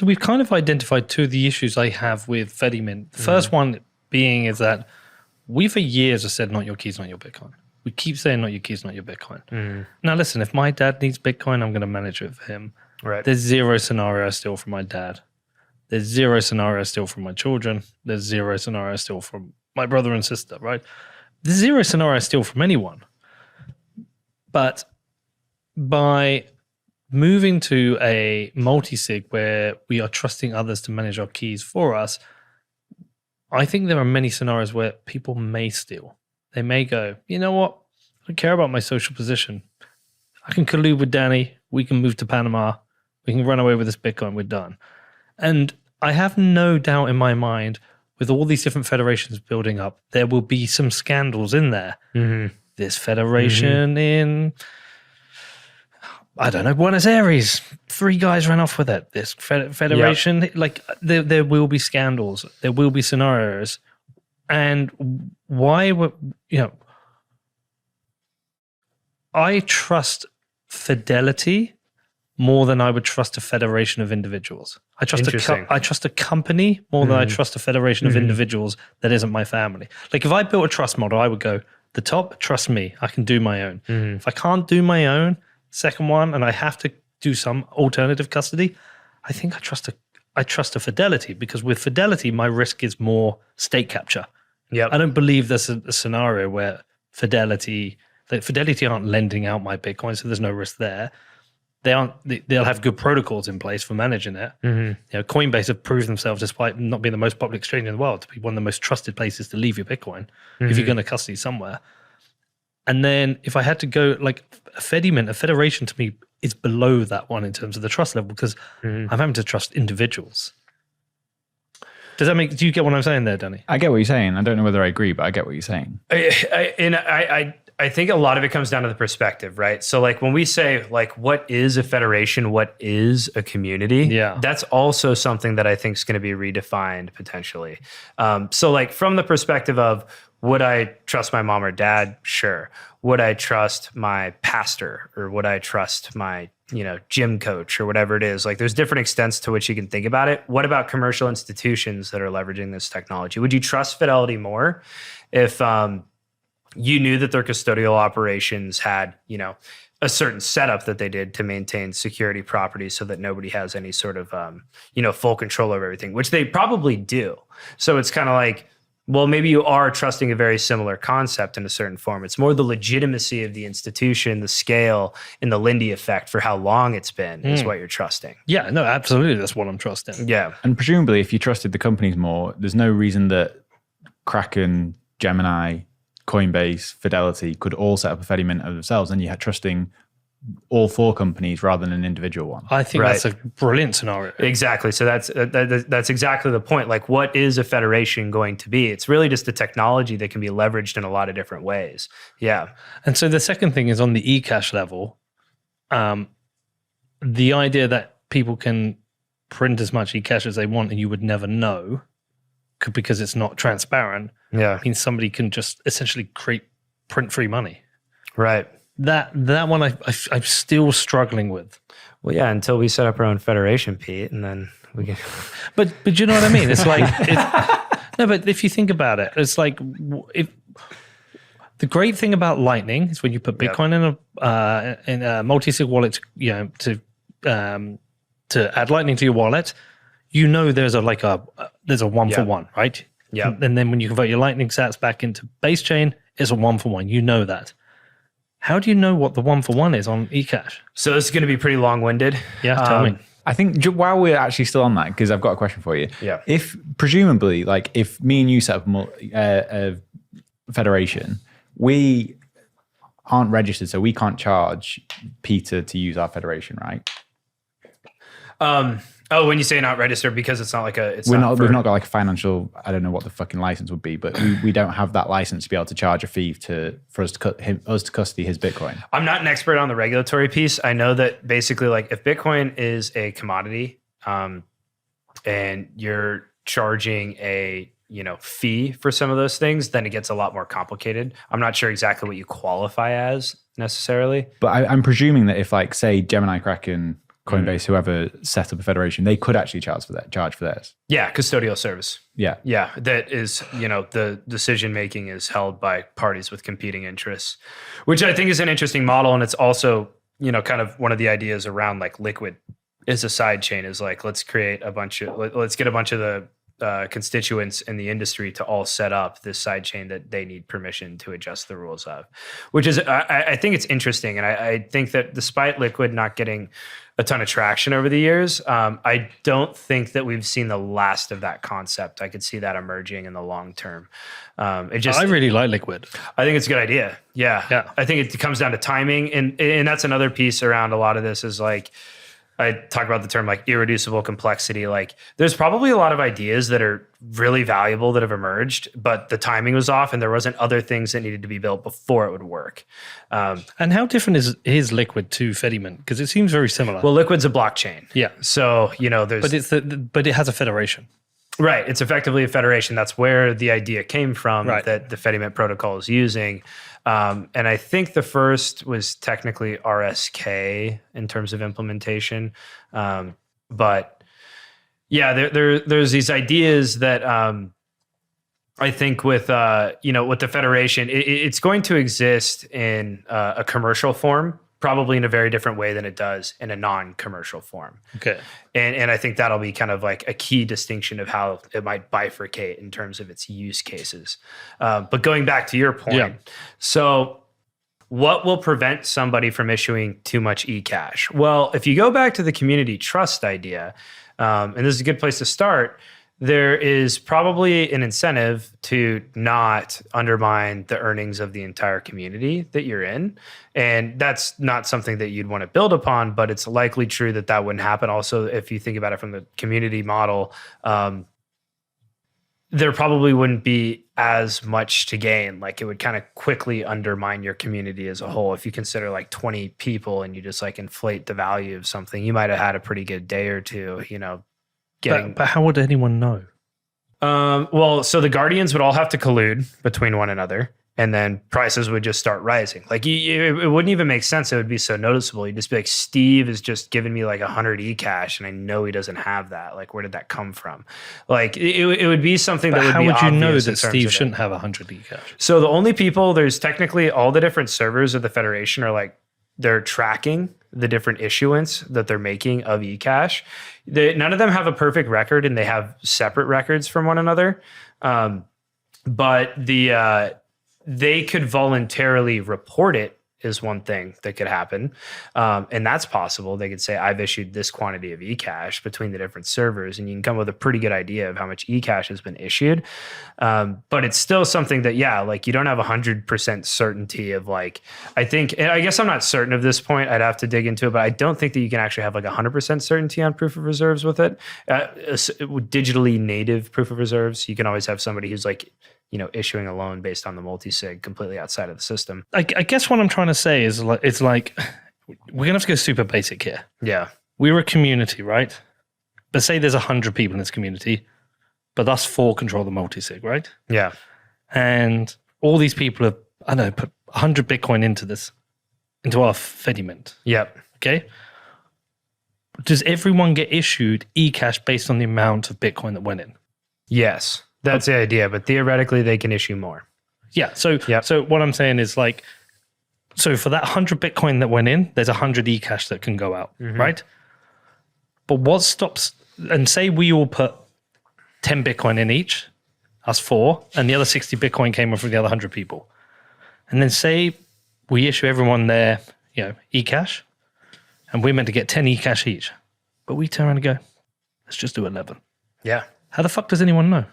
we've kind of identified two of the issues I have with Fedimint. The first one being is that we for years have said, not your keys, not your Bitcoin. We keep saying, not your keys, not your Bitcoin. Now, listen, if my dad needs Bitcoin, I'm going to manage it for him. Right. There's zero scenario I steal from my dad. There's zero scenario I steal from my children. There's zero scenario I steal from my brother and sister, right? There's zero scenario I steal from anyone. But by moving to a multi-sig where we are trusting others to manage our keys for us, I think there are many scenarios where people may steal. They may go, you know what? I don't care about my social position. I can collude with Danny. We can move to Panama. We can run away with this Bitcoin. We're done. And I have no doubt in my mind, with all these different federations building up, there will be some scandals in there. This federation in, I don't know, Buenos Aires, 3 guys ran off with it. This federation, like there will be scandals. There will be scenarios. And why would, I trust fidelity more than I would trust a federation of individuals. I trust a company more than I trust a federation of individuals that isn't my family. Like if I built a trust model, I would go, the top, trust me, I can do my own. If I can't do my own, second one, and I have to do some alternative custody, I think I trust a fidelity, because with fidelity, my risk is more state capture. I don't believe there's a scenario where Fidelity aren't lending out my Bitcoin, so there's no risk there. They'll have good protocols in place for managing it. Coinbase have proved themselves, despite not being the most public exchange in the world, to be one of the most trusted places to leave your Bitcoin if you're going to custody somewhere. And then if I had to go, like a Fedimint, a federation to me is below that one in terms of the trust level, because I'm having to trust individuals. Do you get what I'm saying there, Danny? I get what you're saying. I don't know whether I agree, but I get what you're saying. I think a lot of it comes down to the perspective, right? So like when we say like, what is a federation? What is a community? Yeah. That's also something that I think is going to be redefined potentially. So like from the perspective of, would I trust my mom or dad? Sure. Would I trust my pastor, or would I trust my, gym coach, or whatever it is? Like there's different extents to which you can think about it. What about commercial institutions that are leveraging this technology? Would you trust Fidelity more if you knew that their custodial operations had, a certain setup that they did to maintain security properties so that nobody has any sort of, full control over everything, which they probably do. So it's kind of like, well, maybe you are trusting a very similar concept in a certain form. It's more the legitimacy of the institution, the scale, and the Lindy effect for how long it's been is what you're trusting. Yeah, no, absolutely. That's what I'm trusting. Yeah. And presumably, if you trusted the companies more, there's no reason that Kraken, Gemini, Coinbase, Fidelity could all set up a Fedimint of themselves, and you had trusting all 4 companies rather than an individual one. I think that's a brilliant scenario. Exactly. So that's exactly the point. Like, what is a federation going to be? It's really just a technology that can be leveraged in a lot of different ways. Yeah. And so the second thing is on the eCash level, the idea that people can print as much eCash as they want and you would never know, because it's not transparent, means somebody can just essentially print free money. Right. That one I'm still struggling with. Well, yeah, until we set up our own federation, Pete, and then we can. But you know what I mean? It's like no, but if you think about it, it's like the great thing about Lightning is when you put Bitcoin in a multi-sig wallet, to add Lightning to your wallet, there's a 1-for-1, right? Yeah. And then when you convert your Lightning sats back into base chain, it's a 1-for-1. You know that. How do you know what the 1-for-1 is on eCash? So this is going to be pretty long-winded. Yeah, tell me. I think while we're actually still on that, because I've got a question for you. Yeah. If presumably, like if me and you set up a federation, we aren't registered, so we can't charge Peter to use our federation, right? When you say not registered, because it's not like we've not got like a financial, I don't know what the fucking license would be, but we don't have that license to be able to charge a fee for us to custody his Bitcoin. I'm not an expert on the regulatory piece. I know that basically, like, if Bitcoin is a commodity, and you're charging a fee for some of those things, then it gets a lot more complicated. I'm not sure exactly what you qualify as necessarily. But I'm presuming that if, like, say Gemini, Kraken, Coinbase, whoever set up a federation, they could actually charge for theirs. Yeah, custodial service. Yeah. Yeah, that is, the decision making is held by parties with competing interests, which I think is an interesting model. And it's also, kind of one of the ideas around like Liquid is a side chain is like, let's get a bunch of the constituents in the industry to all set up this side chain that they need permission to adjust the rules of, which is, I think it's interesting. And I think that despite Liquid not getting a ton of traction over the years, I don't think that we've seen the last of that concept. I could see that emerging in the long term. I really like Liquid. I think it's a good idea. Yeah. I think it comes down to timing. And that's another piece around a lot of this is like, I talk about the term like irreducible complexity. Like there's probably a lot of ideas that are really valuable that have emerged, but the timing was off and there wasn't other things that needed to be built before it would work. And how different is Liquid to Fedimint? Because it seems very similar. Well, Liquid's a blockchain. Yeah. So, there's... But it has a federation. Right. It's effectively a federation. That's where the idea came from that the Fedimint protocol is using. And I think the first was technically RSK in terms of implementation. But yeah, there's these ideas that I think with the federation, it's going to exist in a commercial form, probably in a very different way than it does in a non-commercial form. Okay. And I think that'll be kind of like a key distinction of how it might bifurcate in terms of its use cases. But going back to your point, so what will prevent somebody from issuing too much eCash? Well, if you go back to the community trust idea, and this is a good place to start, there is probably an incentive to not undermine the earnings of the entire community that you're in. And that's not something that you'd want to build upon, but it's likely true that that wouldn't happen. Also, if you think about it from the community model, there probably wouldn't be as much to gain. Like it would kind of quickly undermine your community as a whole. If you consider like 20 people and you just like inflate the value of something, you might have had a pretty good day or two, But how would anyone know? Well, so the guardians would all have to collude between one another, and then prices would just start rising. Like it wouldn't even make sense. It would be so noticeable. You'd just be like, Steve is just giving me like 100 eCash, and I know he doesn't have that. Like, where did that come from? Like it would be something that would be obvious. How would you know that Steve shouldn't have 100 eCash? So the only people, there's technically all the different servers of the Federation are like, they're tracking the different issuance that they're making of eCash. None of them have a perfect record, and they have separate records from one another. But they could voluntarily report it is one thing that could happen. And that's possible. They could say, I've issued this quantity of eCash between the different servers, and you can come with a pretty good idea of how much eCash has been issued. But it's still something that, like you don't have 100% certainty of like, I guess I'm not certain of this point. I'd have to dig into it, but I don't think that you can actually have like 100% certainty on proof of reserves with it. Digitally native proof of reserves, you can always have somebody who's like, issuing a loan based on the multi-sig completely outside of the system. I guess what I'm trying to say is like, it's like, we're going to have to go super basic here. Yeah. We're a community, right? But say there's 100 people in this community, but us 4 control the multi-sig, right? Yeah. And all these people have, put 100 Bitcoin into our Fedimint. Yep. Okay. Does everyone get issued eCash based on the amount of Bitcoin that went in? Yes. That's the idea, but theoretically they can issue more. Yeah. So what I'm saying is like, so for that 100 Bitcoin that went in, there's 100 eCash that can go out, right? But what stops, and say we all put 10 Bitcoin in each, us 4, and the other 60 Bitcoin came in from the other 100 people. And then say we issue everyone their, eCash, and we're meant to get 10 eCash each. But we turn around and go, let's just do 11. Yeah. How the fuck does anyone know?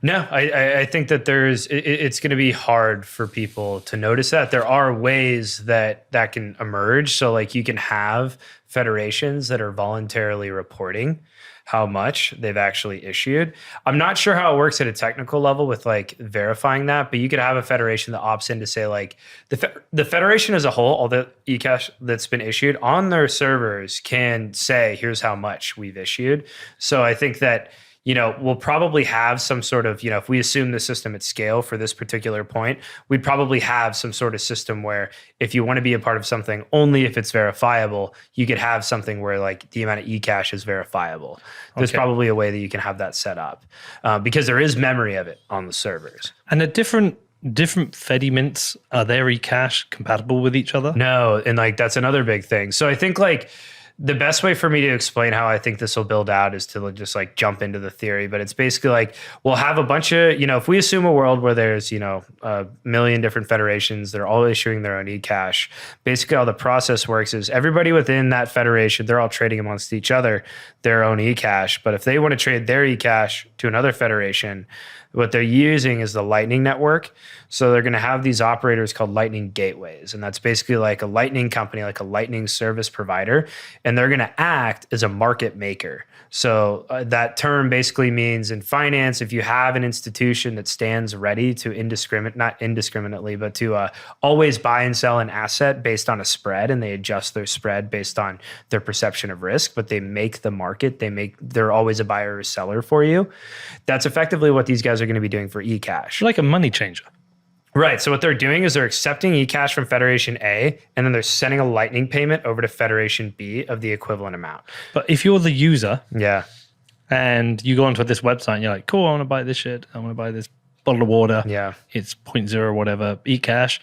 No, I think that it's going to be hard for people to notice that. There are ways that can emerge. So like you can have federations that are voluntarily reporting how much they've actually issued. I'm not sure how it works at a technical level with like verifying that, but you could have a federation that opts in to say like the federation as a whole, all the eCash that's been issued on their servers can say, here's how much we've issued. So I think that we'll probably have some sort of, if we assume the system at scale for this particular point, we'd probably have some sort of system where if you want to be a part of something, only if it's verifiable, you could have something where like the amount of eCash is verifiable. There's probably a way that you can have that set up because there is memory of it on the servers. And the different Fedimints, are their eCash compatible with each other? No, and like that's another big thing. So I think like the best way for me to explain how I think this will build out is to just like jump into the theory. But it's basically like we'll have a bunch of, if we assume a world where there's, a million different federations, they're all issuing their own eCash. Basically, how the process works is everybody within that federation, they're all trading amongst each other their own eCash. But if they want to trade their eCash to another federation, what they're using is the Lightning Network. So they're going to have these operators called Lightning Gateways. And that's basically like a Lightning company, like a Lightning service provider. And they're going to act as a market maker. So that term basically means in finance, if you have an institution that stands ready to not indiscriminately, but to always buy and sell an asset based on a spread, and they adjust their spread based on their perception of risk, but they make the market, they're always a buyer or seller for you. That's effectively what these guys are going to be doing for eCash. Like a money changer. Right. So what they're doing is they're accepting eCash from Federation A, and then they're sending a Lightning payment over to Federation B of the equivalent amount. But if you're the user, and you go onto this website and you're like, cool, I want to buy this shit. I want to buy this bottle of water. Yeah. It's 0.0 or whatever, eCash.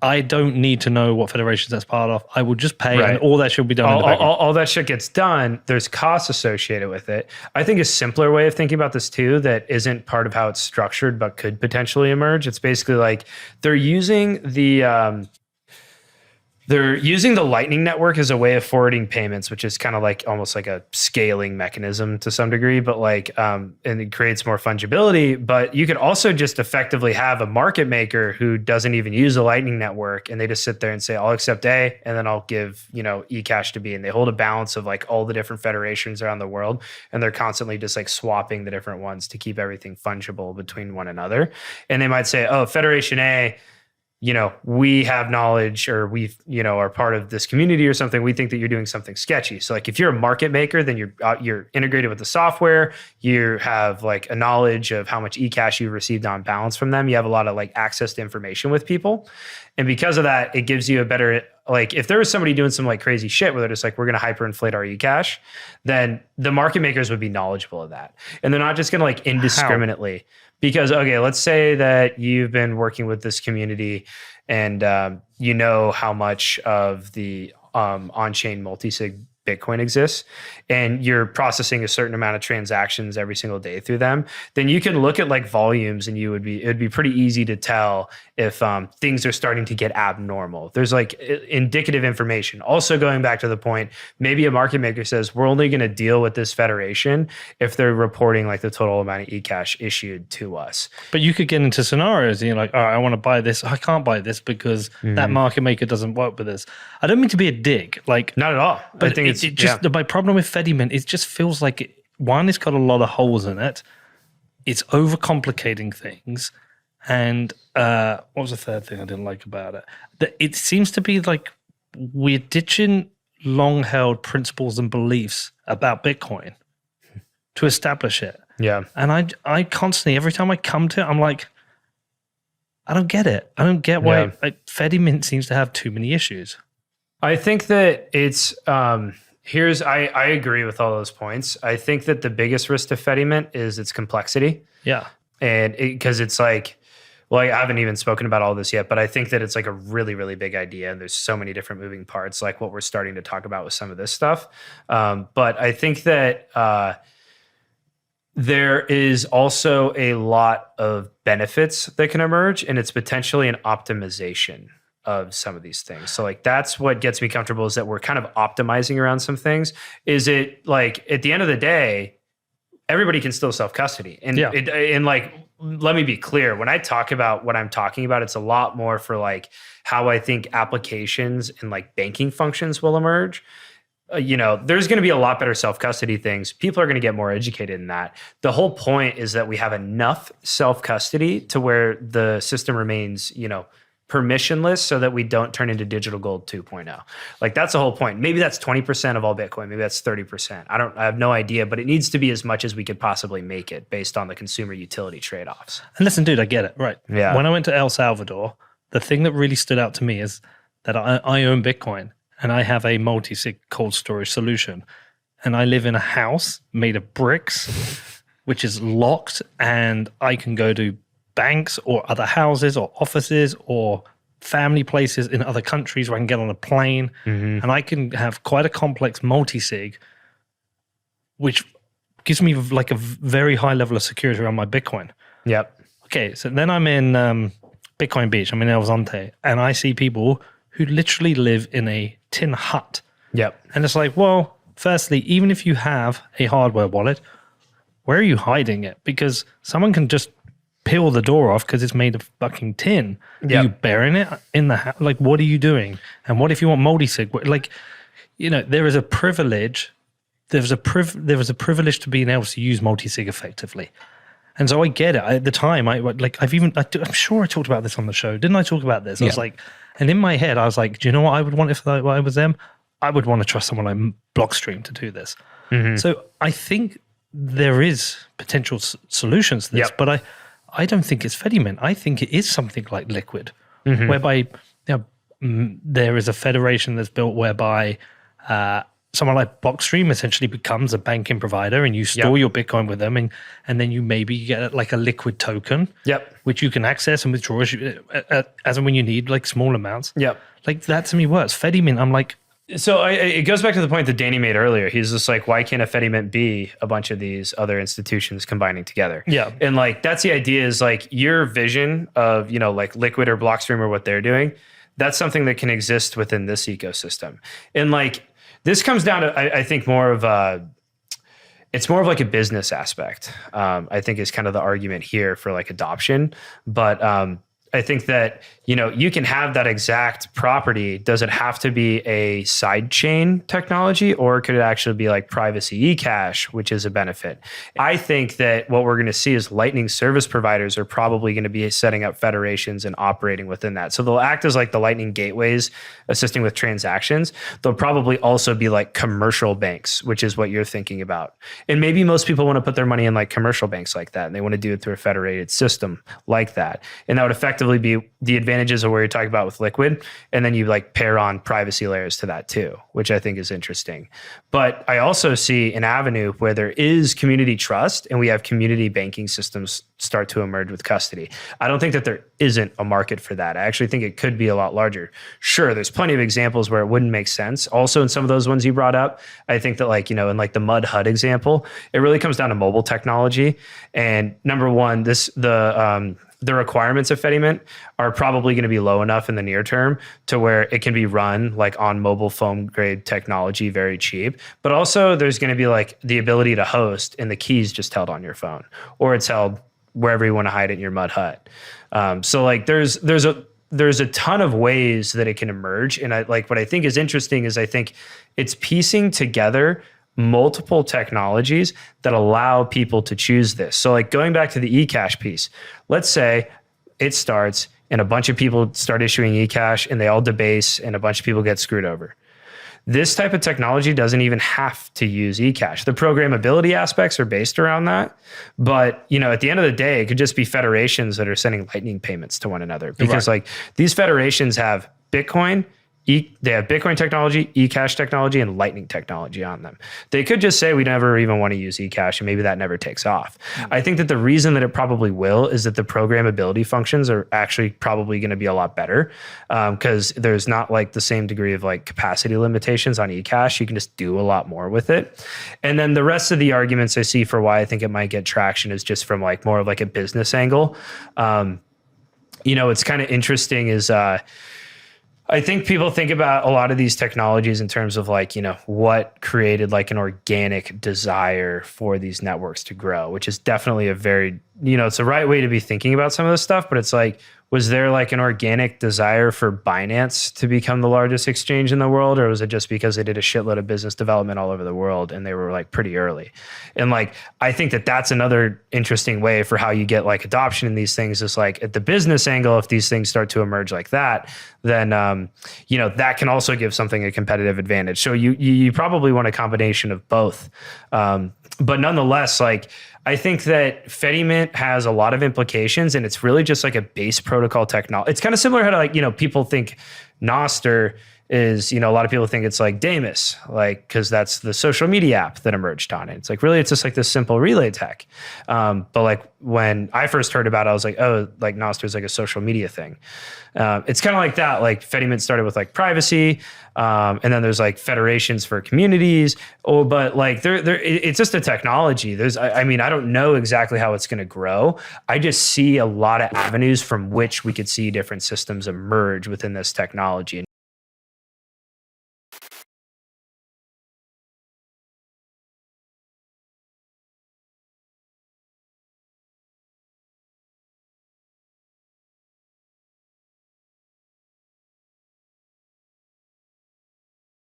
I don't need to know what federations that's part of. I will just pay, and all that should be done in the background. All that shit gets done. There's costs associated with it. I think a simpler way of thinking about this too, that isn't part of how it's structured, but could potentially emerge. It's basically like they're using the Lightning Network as a way of forwarding payments, which is kind of like almost like a scaling mechanism to some degree, but and it creates more fungibility. But you could also just effectively have a market maker who doesn't even use the Lightning Network, and they just sit there and say, I'll accept A, and then I'll give, eCash to B. And they hold a balance of like all the different federations around the world, and they're constantly just like swapping the different ones to keep everything fungible between one another. And they might say, oh, Federation A, we have knowledge, or we, are part of this community or something. We think that you're doing something sketchy. So like if you're a market maker, then you're integrated with the software. You have like a knowledge of how much eCash you received on balance from them. You have a lot of like access to information with people. And because of that, it gives you a better, like if there was somebody doing some like crazy shit where they're just like, we're going to hyperinflate our eCash, then the market makers would be knowledgeable of that. And they're not just going to like indiscriminately. Because, okay, let's say that you've been working with this community and you know how much of the on-chain multi-sig Bitcoin exists, and you're processing a certain amount of transactions every single day through them, then you can look at like volumes, and it would be pretty easy to tell if things are starting to get abnormal. There's like indicative information. Also, going back to the point, maybe a market maker says we're only going to deal with this federation if they're reporting like the total amount of eCash issued to us. But you could get into scenarios and you're like, all right, I want to buy this. I can't buy this because that market maker doesn't work with this. I don't mean to be a dick, like not at all. But I think my problem with Fedimint, it just feels like it's got a lot of holes in it. It's overcomplicating things. And what was the third thing I didn't like about it? It seems to be like we're ditching long-held principles and beliefs about Bitcoin to establish it. Yeah. And I constantly, every time I come to it, I'm like, I don't get it. I don't get why Fedimint seems to have too many issues. I think that it's I agree with all those points. I think that the biggest risk to Fedimint is its complexity. Yeah. And because it's like, well, I haven't even spoken about all this yet, but I think that it's like a really, really big idea. And there's so many different moving parts, like what we're starting to talk about with some of this stuff. But I think that there is also a lot of benefits that can emerge, and it's potentially an optimization of some of these things. So like that's what gets me comfortable, is that we're kind of optimizing around some things. Is it like at the end of the day, everybody can still self-custody. And and like, let me be clear, when I talk about what I'm talking about, it's a lot more for like how I think applications and like banking functions will emerge. There's going to be a lot better self-custody things. People are going to get more educated in that. The whole point is that we have enough self-custody to where the system remains, permissionless so that we don't turn into digital gold 2.0. Like that's the whole point. Maybe that's 20% of all Bitcoin. Maybe that's 30%. I have no idea, but it needs to be as much as we could possibly make it based on the consumer utility trade-offs. And listen, dude, I get it. Right. Yeah. When I went to El Salvador, the thing that really stood out to me is that I own Bitcoin and I have a multi-sig cold storage solution. And I live in a house made of bricks, which is locked, and I can go to banks or other houses or offices or family places in other countries where I can get on a plane, and I can have quite a complex multi-sig, which gives me like a very high level of security around my Bitcoin. Yep. Okay, so then I'm in Bitcoin Beach. I'm in El Zonte, and I see people who literally live in a tin hut. Yep. And it's like, well, firstly, even if you have a hardware wallet, where are you hiding it? Because someone can just peel the door off because it's made of fucking tin. Yep. Are you burying it in the house? Like, what are you doing? And what if you want multi-sig? Like, you know, there is a privilege. There was a privilege to being able to use multi-sig effectively. And so I get it. At the time, I'm sure I talked about this on the show. Didn't I talk about this? I was like, and in my head, I was like, do you know what I would want if I was them? I would want to trust someone like Blockstream to do this. So I think there is potential solutions to this, but I don't think it's Fedimint. I think it is something like Liquid, whereby there is a federation that's built whereby someone like Blockstream essentially becomes a banking provider, and you store your Bitcoin with them, and then you maybe get like a Liquid token, which you can access and withdraw as and when you need, like small amounts. Like that to me works. Fedimint, I'm like. So it goes back to the point that Danny made earlier. He's just like, why can't a Fedimint be a bunch of these other institutions combining together? And like, that's the idea, is like your vision of, you know, like Liquid or Blockstream or what they're doing. That's something that can exist within this ecosystem. And like, this comes down to, I think it's more of like a business aspect. I think is kind of the argument here for like adoption. But I think that, you know, you can have that exact property. Does it have to be a sidechain technology, or could it actually be like privacy eCash, which is a benefit? I think that what we're going to see is Lightning service providers are probably going to be setting up federations and operating within that. So they'll act as like the Lightning gateways, assisting with transactions. They'll probably also be like commercial banks, which is what you're thinking about. And maybe most people want to put their money in like commercial banks like that, and they want to do it through a federated system like that. And that would effectively be the advantages of where you're talking about with Liquid, and then you like pair on privacy layers to that too, which I think is interesting. But I also see an avenue where there is community trust, and we have community banking systems start to emerge with custody. I don't think that there isn't a market for that. I actually think it could be a lot larger. Sure, there's plenty of examples where it wouldn't make sense. Also, in some of those ones you brought up, I think that like, you know, in like the Mud HUD example, it really comes down to mobile technology. And number one, the requirements of Fedimint are probably going to be low enough in the near term to where it can be run like on mobile foam grade technology, very cheap. But also there's going to be like the ability to host, and the keys just held on your phone, or it's held wherever you want to hide it in your Mud hut. So like there's a ton of ways that it can emerge. And what I think is interesting is I think it's piecing together multiple technologies that allow people to choose this. So like going back to the eCash piece, let's say it starts and a bunch of people start issuing eCash and they all debase and a bunch of people get screwed over. This type of technology doesn't even have to use eCash. The programmability aspects are based around that. But, you know, at the end of the day, it could just be federations that are sending Lightning payments to one another, because like these federations have Bitcoin, they have Bitcoin technology, eCash technology, and Lightning technology on them. They could just say we never even want to use eCash, and maybe that never takes off. I think that the reason that it probably will is that the programmability functions are actually probably going to be a lot better, because there's not like the same degree of like capacity limitations on eCash. You can just do a lot more with it. And then the rest of the arguments I see for why I think it might get traction is just from like more of like a business angle. You know, it's kind of interesting is I think people think about a lot of these technologies in terms of like, you know, what created like an organic desire for these networks to grow, which is definitely a very it's the right way to be thinking about some of this stuff, but it's like, was there like an organic desire for Binance to become the largest exchange in the world? Or was it just because they did a shitload of business development all over the world and they were like pretty early? And like, I think that that's another interesting way for how you get like adoption in these things is like at the business angle, if these things start to emerge like that, then, that can also give something a competitive advantage. So you probably want a combination of both. But nonetheless, like, I think that Fedimint has a lot of implications, and it's really just like a base protocol technology. It's kind of similar how to like, people think Nostr is, a lot of people think it's like Damus, like, because that's the social media app that emerged on it. It's like, really, it's just like this simple relay tech. But like when I first heard about it, I was like, oh, like Nostr is like a social media thing. It's kind of like that. Like Fedimint started with like privacy, and then there's like federations for communities. But like it's just a technology. I don't know exactly how it's going to grow. I just see a lot of avenues from which we could see different systems emerge within this technology.